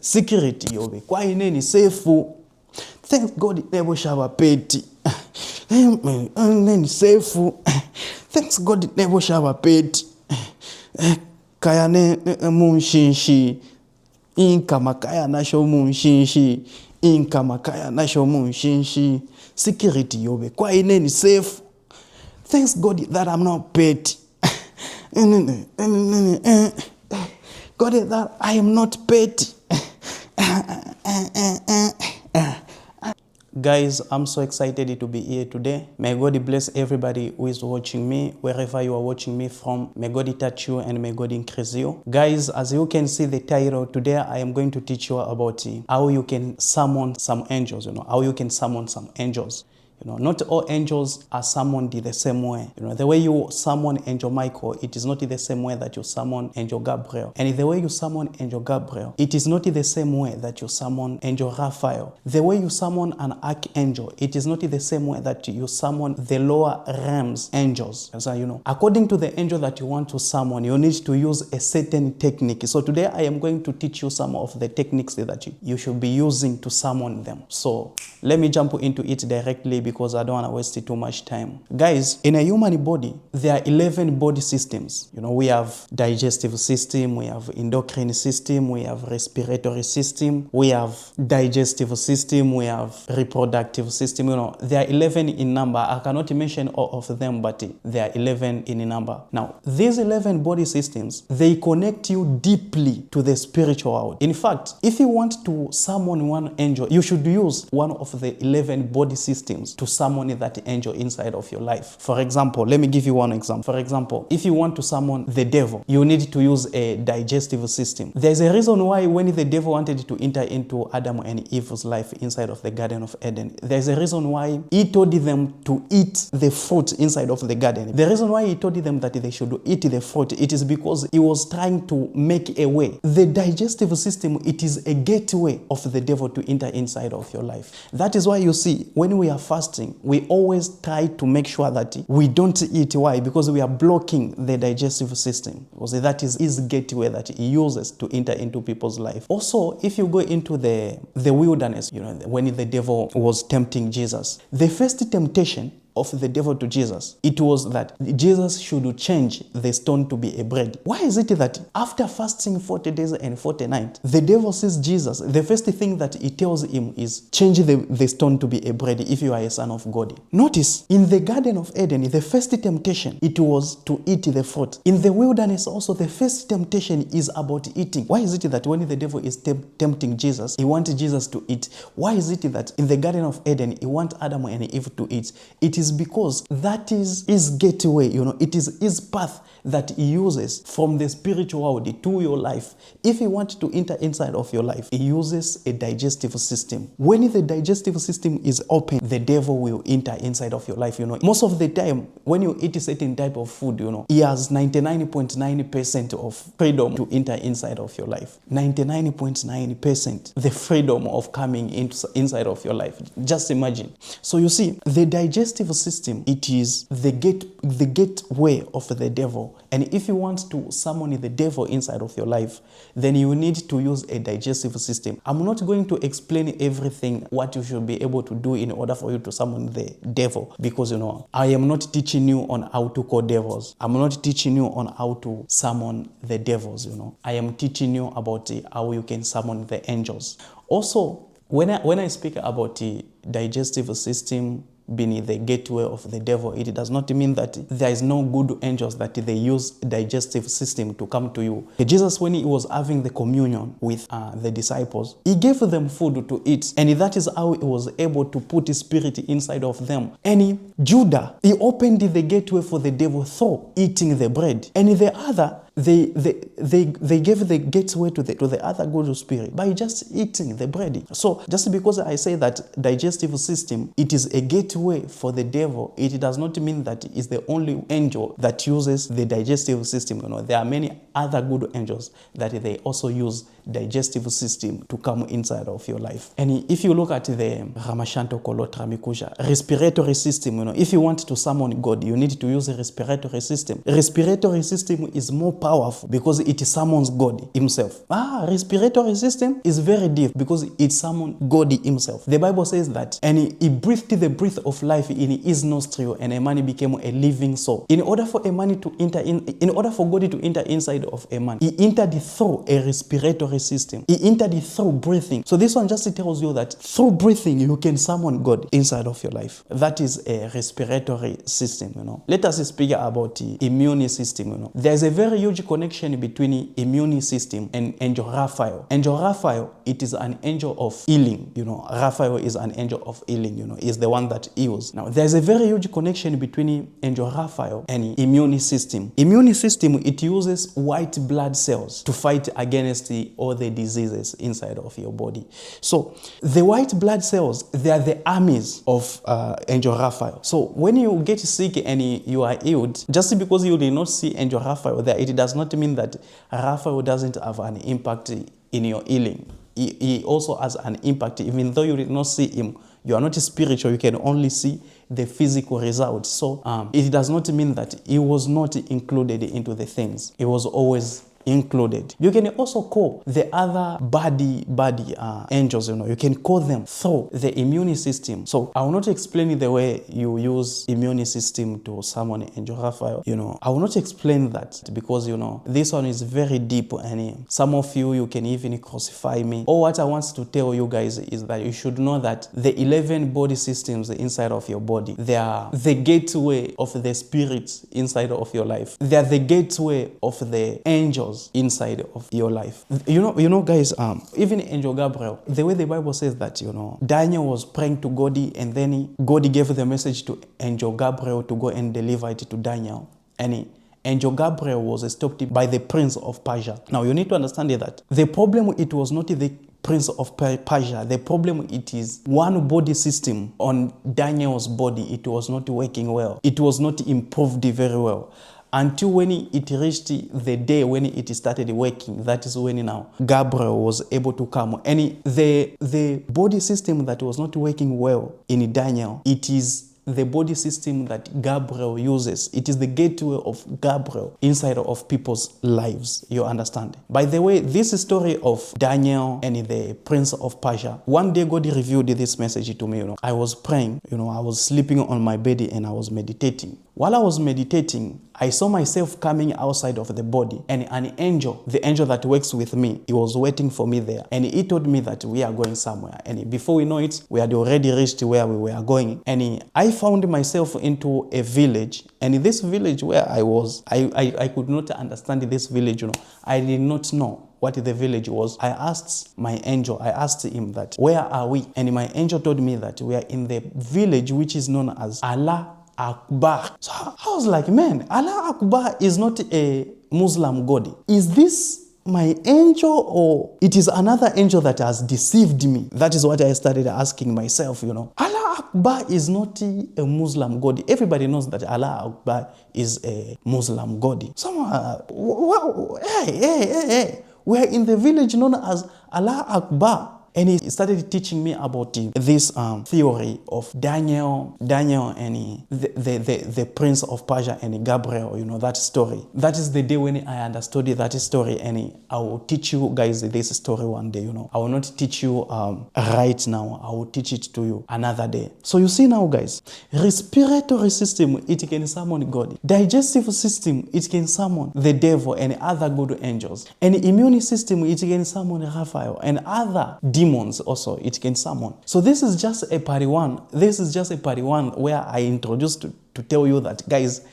security yobe kwa ineni safe. Thanks God never shall peti. Neni safe. Thanks God never shall peti. Kaya ne munshinshi. Inkama kaya Nasho Kunshinshi. Inkama kaya Nasho Kunshinshi. Security yobe kwa ineni safe. Thanks God that I'm not petty. God that I am not petty. Guys, I'm so excited to be here today. May God bless everybody who is watching me, wherever you are watching me from. May God touch you and may God increase you. Guys, as you can see the title, today I am going to teach you about how you can summon some angels, how you can summon some angels. Not all angels are summoned the same way. The way you summon Angel Michael, it is not the same way that you summon Angel Gabriel. And the way you summon Angel Gabriel, it is not the same way that you summon Angel Raphael. The way you summon an archangel, it is not the same way that you summon the lower realms angels. So, according to the angel that you want to summon, you need to use a certain technique. So today I am going to teach you some of the techniques that you should be using to summon them. So let me jump into it directly because I don't want to waste too much time. Guys, in a human body, there are 11 body systems. We have digestive system, we have endocrine system, we have respiratory system, we have digestive system, we have reproductive system. There are 11 in number. I cannot mention all of them, but there are 11 in number. Now, these 11 body systems, they connect you deeply to the spiritual world. In fact, if you want to summon one angel, you should use one of the 11 body systems to summon that angel inside of your life. For example, let me give you one example. For example, if you want to summon the devil, you need to use a digestive system. There's a reason why when the devil wanted to enter into Adam and Eve's life inside of the Garden of Eden, there's a reason why he told them to eat the fruit inside of the garden. The reason why he told them that they should eat the fruit, it is because he was trying to make a way. The digestive system, it is a gateway of the devil to enter inside of your life. That is why you see, when we are fasting, we always try to make sure that we don't eat. Why? Because we are blocking the digestive system. Because that is his gateway that he uses to enter into people's life. Also, if you go into the wilderness, when the devil was tempting Jesus, the first temptation of the devil to Jesus, it was that Jesus should change the stone to be a bread. Why is it that after fasting 40 days and 40 nights, the devil sees Jesus, the first thing that he tells him is change the stone to be a bread if you are a son of God? Notice, in the Garden of Eden, the first temptation, it was to eat the fruit. In the wilderness also, the first temptation is about eating. Why is it that when the devil is tempting Jesus, he wants Jesus to eat? Why is it that in the Garden of Eden, he wants Adam and Eve to eat? It is because that is his gateway, it is his path that he uses from the spiritual world to your life. If he wants to enter inside of your life, he uses a digestive system. When the digestive system is open, the devil will enter inside of your life. Most of the time, when you eat a certain type of food, he has 99.9% of freedom to enter inside of your life. 99.9% the freedom of coming inside of your life. Just imagine. So you see, the digestive system, it is the gateway of the devil. And if you want to summon the devil inside of your life, then you need to use a digestive system. I'm not going to explain everything what you should be able to do in order for you to summon the devil, because I am not teaching you on how to call devils. I'm not teaching you on how to summon the devils. I am teaching you about how you can summon the angels. Also, when I speak about the digestive system being the gateway of the devil, it does not mean that there is no good angels that they use digestive system to come to you. Jesus, when he was having the communion with the disciples, he gave them food to eat, and that is how he was able to put his spirit inside of them. And Judah, he opened the gateway for the devil through eating the bread, and the other, they gave the gateway to the other good spirit by just eating the bread. So just because I say that digestive system, it is a gateway for the devil, it does not mean that it's the only angel that uses the digestive system. There are many other good angels that they also use digestive system to come inside of your life. And if you look at the Ramashanto Kolotra Mikuja, respiratory system, if you want to summon God, you need to use a respiratory system. Respiratory system is more powerful powerful because it summons God himself. Respiratory system is very deep because it summons God himself. The Bible says that, and he breathed the breath of life in his nostril, and a man became a living soul. In order for a man to enter in order for God to enter inside of a man, he entered through a respiratory system. He entered through breathing. So this one just tells you that through breathing you can summon God inside of your life. That is a respiratory system, Let us speak about the immune system, There's a very huge connection between immune system and angel Raphael. Angel Raphael, it is an angel of healing, Raphael is an angel of healing, is the one that heals. Now, there's a very huge connection between angel Raphael and immune system. Immune system, it uses white blood cells to fight against all the diseases inside of your body. So the white blood cells, they are the armies of angel Raphael. So when you get sick and you are healed, just because you did not see angel Raphael there, it does not mean that Raphael doesn't have an impact in your healing. He also has an impact, even though you did not see him. You are not spiritual, you can only see the physical results. So it does not mean that he was not included into the things. He was always included. You can also call the other body angels, you can call them through the immune system. So I will not explain the way you use immune system to summon angel Raphael. I will not explain that because this one is very deep, and some of you can even crucify me. All what I want to tell you guys is that you should know that the 11 body systems inside of your body, they are the gateway of the spirits inside of your life. They are the gateway of the angels inside of your life. Guys, even angel Gabriel, the way the Bible says that, Daniel was praying to God, and then God gave the message to angel Gabriel to go and deliver it to Daniel. And angel Gabriel was stopped by the prince of Persia. Now you need to understand that the problem, it was not the prince of Persia. The problem, it is one body system on Daniel's body. It was not working well. It was not improved very well. Until when it reached the day when it started working, that is when now Gabriel was able to come. And the body system that was not working well in Daniel, it is the body system that Gabriel uses. It is the gateway of Gabriel inside of people's lives. You understand? By the way, this story of Daniel and the prince of Persia, one day God revealed this message to me. I was praying, I was sleeping on my bed and I was meditating. While I was meditating, I saw myself coming outside of the body, and an angel, the angel that works with me, he was waiting for me there, and he told me that we are going somewhere. And before we know it, we had already reached where we were going. And I found myself into a village, and in this village where I was, I could not understand this village. I did not know what the village was. I asked my angel, I asked him that, where are we? And my angel told me that we are in the village which is known as Allah Akbar. So I was like, man, Allah Akbar is not a Muslim god. Is this my angel, or it is another angel that has deceived me? That is what I started asking myself, Allah Akbar is not a Muslim god. Everybody knows that Allah Akbar is a Muslim god. Hey. We're in the village known as Allah Akbar. And he started teaching me about this theory of Daniel and the prince of Persia and Gabriel, that story. That is the day when I understood that story, and I will teach you guys this story one day, I will not teach you right now. I will teach it to you another day. So you see now, guys, respiratory system, it can summon God. Digestive system, it can summon the devil and other good angels. And immune system, it can summon Raphael and other demons also, it can summon. So this is just a part one. This is just a part one where I introduced to tell you that, guys,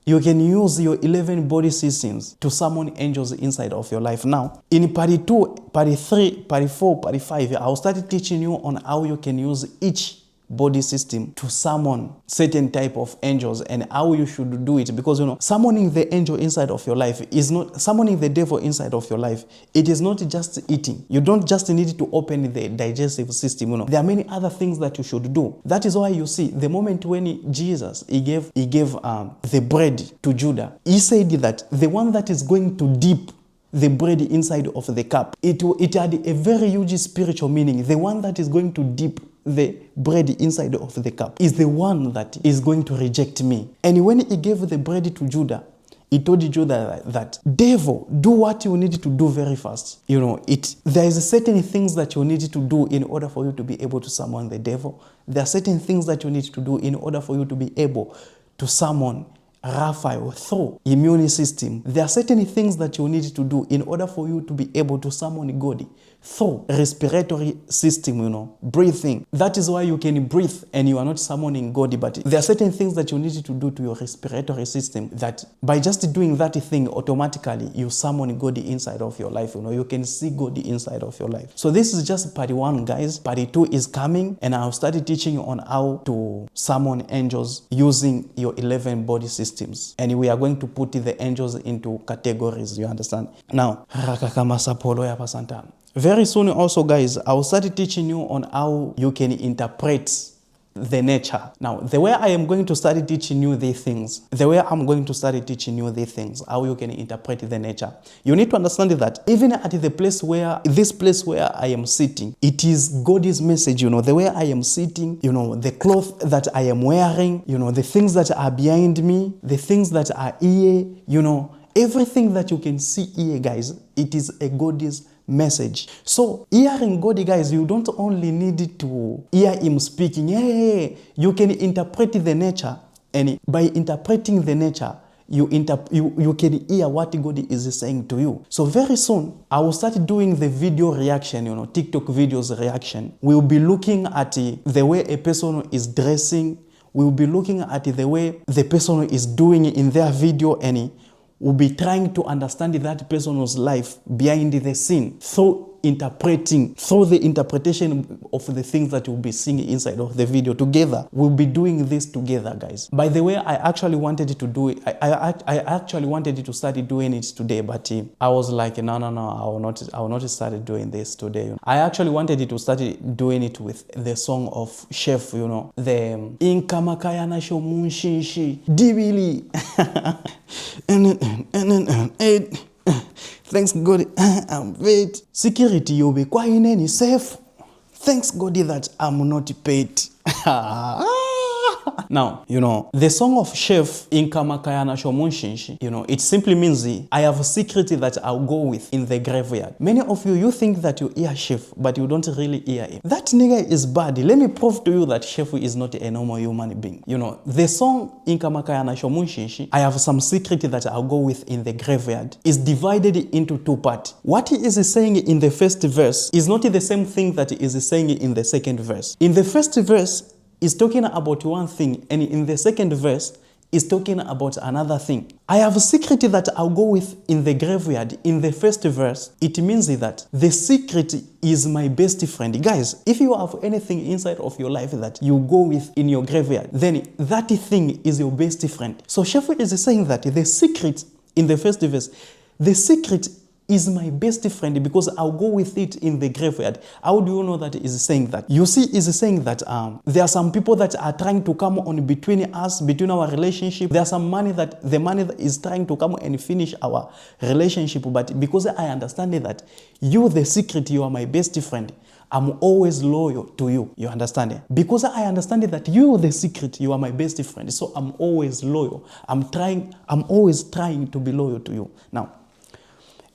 you can use your 11 body systems to summon angels inside of your life. Now, in part 2, part 3, part 4, part 5, I will start teaching you on how you can use each body system to summon certain type of angels and how you should do it, because summoning the angel inside of your life is not summoning the devil inside of your life. It is not just eating. You don't just need to open the digestive system. There are many other things that you should do. That is why you see the moment when Jesus he gave the bread to Judah, he said that the one that is going to dip the bread inside of the cup, it had a very huge spiritual meaning. The one that is going to dip the bread inside of the cup is the one that is going to reject me. And when he gave the bread to Judah, he told you that devil, do what you need to do very fast. You know, there is certain things that you need to do in order for you to be able to summon the devil. There are certain things that you need to do in order for you to be able to summon Raphael through immune system. There are certain things that you need to do in order for you to be able to summon God through respiratory system, you know, breathing. That is why you can breathe and you are not summoning God, but there are certain things that you need to do to your respiratory system that by just doing that thing, automatically you summon God inside of your life. You know, you can see God inside of your life. So this is just part 1, guys. Part 2 is coming, and I'll start teaching you on how to summon angels using your 11 body systems. And we are going to put the angels into categories, you understand? Now, very soon also, guys, I'll start teaching you on how you can interpret the nature. Now, the way I am going to start teaching you these things, how you can interpret the nature, you need to understand that even at this place where I am sitting, it is God's message, you know, the way I am sitting, you know, the cloth that I am wearing, you know, the things that are behind me, the things that are here, you know, everything that you can see here, guys, it is a God's message. So hearing God, guys, you don't only need to hear him speaking. Hey, you can interpret the nature, and by interpreting the nature, you can hear what God is saying to you. So very soon I will start doing the video reaction, you know, TikTok videos reaction. We'll be looking at the way a person is dressing. We'll be looking at the way the person is doing in their video, and we'll be trying to understand that person's life behind the scene through the interpretation of the things that you'll be seeing inside of the video together. We'll be doing this together, guys. By the way, I actually wanted to do it. I actually wanted to start doing it today, but I was like, no, I will not start doing this today. I actually wanted to start doing it with the song of Chef, you know, the inkama Nasho Kunshinshi Dibili. Thanks God, I'm paid. Security, you'll be quite in any safe. Thanks God that I'm not paid. Now, you know, the song of Chef inkama Nasho Kunshinshi, you know, it simply means I have a secret that I'll go with in the graveyard. Many of you think that you hear Chef, but you don't really hear him. That nigga is bad. Let me prove to you that Chef is not a normal human being. You know, the song inkama Nasho Kunshinshi, I have some secret that I'll go with in the graveyard, is divided into 2 parts. What he is saying in the first verse is not the same thing that he is saying in the second verse. In the first verse, is talking about one thing, and in the second verse is talking about another thing. I have a secret that I'll go with in the graveyard. In the first verse, it means that the secret is my best friend. Guys, if you have anything inside of your life that you go with in your graveyard, then that thing is your best friend. So Shefu is saying that the secret in the first verse, the secret is my best friend because I'll go with it in the graveyard. How do you know that is saying that? You see, is saying that there are some people that are trying to come on between us, between our relationship. There's some money that is trying to come and finish our relationship. But because I understand that you, the secret, you are my best friend, I'm always loyal to you. You understand? Because I understand that you, the secret, you are my best friend. So I'm always loyal. I'm always trying to be loyal to you. Now,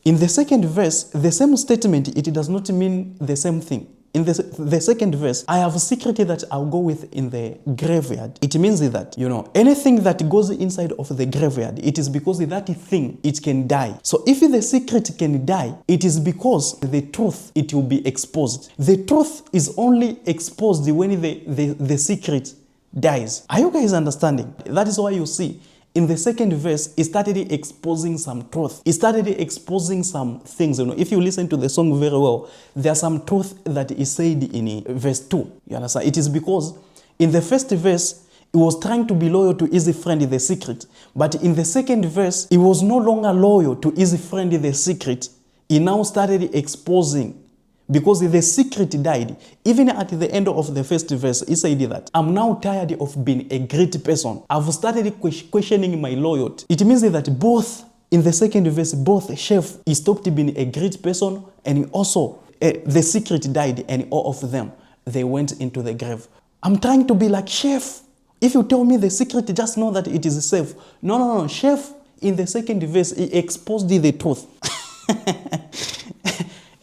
in the second verse, the same statement, it does not mean the same thing. In the second verse, I have a secret that I'll go with in the graveyard. It means that, you know, anything that goes inside of the graveyard, it is because that thing, it can die. So if the secret can die, it is because the truth, it will be exposed. The truth is only exposed when the secret dies. Are you guys understanding? That is why you see, in the second verse, he started exposing some truth. He started exposing some things. You know, if you listen to the song very well, there's some truth that is said in verse 2. You understand? It is because in the first verse, he was trying to be loyal to his friend, the secret. But in the second verse, he was no longer loyal to his friend, the secret. He now started exposing. Because the secret died. Even at the end of the first verse, he said that, I'm now tired of being a great person. I've started questioning my loyalty. It means that both, in the second verse, both Chef, he stopped being a great person, and also the secret died, and all of them, they went into the grave. I'm trying to be like Chef. If you tell me the secret, just know that it is safe. No. Chef In the second verse, he exposed the truth.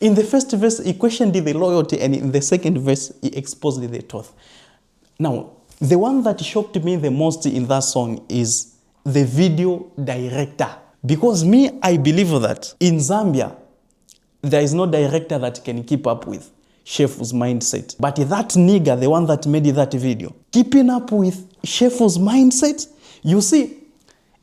In the first verse, he questioned the loyalty, and in the second verse, he exposed the truth. Now, the one that shocked me the most in that song is the video director. Because me, I believe that in Zambia, there is no director that can keep up with Shefu's mindset. But that nigga, the one that made that video, keeping up with Shefu's mindset, you see,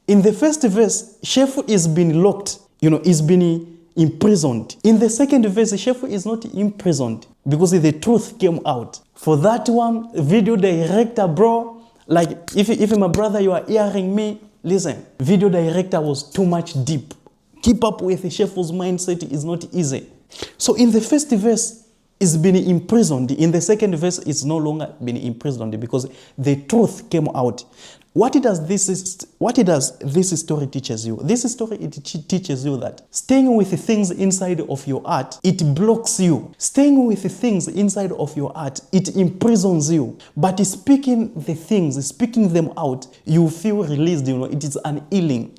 in the first verse, Shefu is being locked, is being imprisoned. In the second verse, Shefu is not imprisoned because the truth came out. For that one, video director, bro, like if my brother, you are hearing me, listen, video director was too much deep. Keep up with Shefu's mindset is not easy. So in the first verse, it's been imprisoned. In the second verse, it's no longer been imprisoned because the truth came out. What does this story teaches you? This story, it teaches you that staying with things inside of your heart, it blocks you. Staying with things inside of your heart, it imprisons you. But speaking the things, speaking them out, you feel released, it is an healing.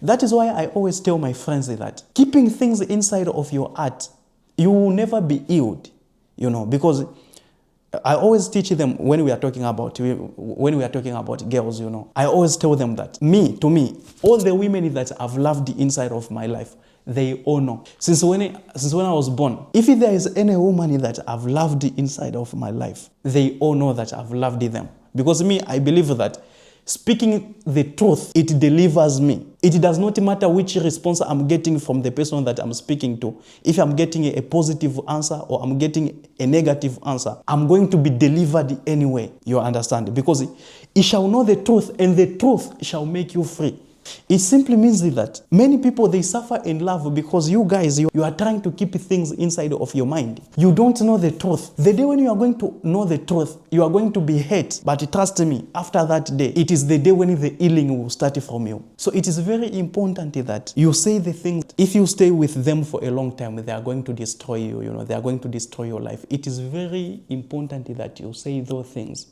That is why I always tell my friends that keeping things inside of your heart, you will never be healed, because I always teach them when we are talking about girls, I always tell them that to me, all the women that I've loved inside of my life, they all know. Since when I was born, if there is any woman that I've loved inside of my life, they all know that I've loved them. Because I believe that speaking the truth, it delivers me. It does not matter which response I'm getting from the person that I'm speaking to. If I'm getting a positive answer or I'm getting a negative answer, I'm going to be delivered anyway. You understand? Because it shall know the truth, and the truth shall make you free. It simply means that many people, they suffer in love because you guys, you are trying to keep things inside of your mind. You don't know the truth. The day when you are going to know the truth, you are going to be hurt. But trust me, after that day, it is the day when the healing will start from you. So it is very important that you say the things. If you stay with them for a long time, they are going to destroy you. They are going to destroy your life. It is very important that you say those things.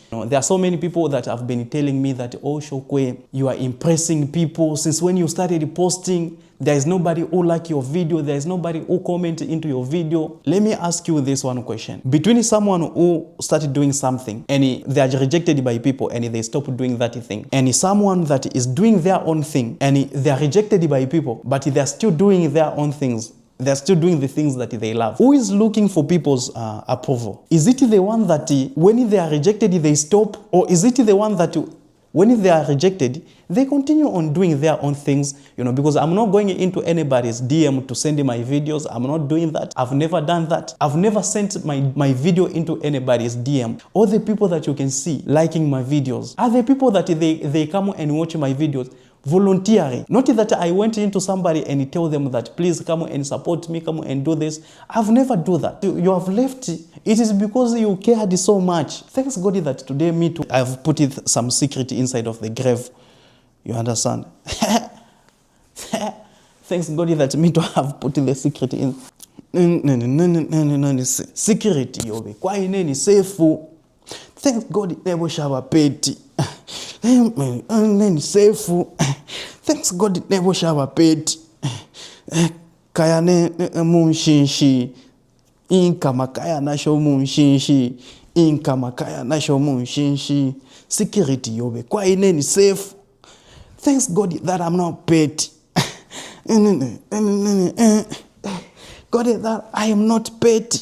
There are so many people that have been telling me that, oh, Shokwe, you are impressing people. Since when you started posting, there is nobody who like your video. There is nobody who comment into your video. Let me ask you this one question. Between someone who started doing something and they are rejected by people and they stop doing that thing, and someone that is doing their own thing and they are rejected by people, but they are still doing their own things, they're still doing the things that they love. Who is looking for people's approval? Is it the one that when they are rejected, they stop? Or is it the one that when they are rejected, they continue on doing their own things? Because I'm not going into anybody's DM to send my videos. I'm not doing that. I've never done that. I've never sent my video into anybody's DM. All the people that you can see liking my videos are the people that they come and watch my videos voluntarily. Not that I went into somebody and tell them that please come and support me, come and do this. I've never do that. You have left. It is because you cared so much. Thanks God that today me too, I've put some secret inside of the grave. You understand? Thanks God that me too have put the secret in. Security yobe. Kwa ineni safe. Thanks God never shall pay. Safe. Thanks God never shall pay. Kaya ne Kunshinshi. Inkama kaya Nasho Kunshinshi. Inkama kaya Nasho Kunshinshi. Security yobe. Kwa ineni safe. Thanks God that I'm not paid. God that I am not paid.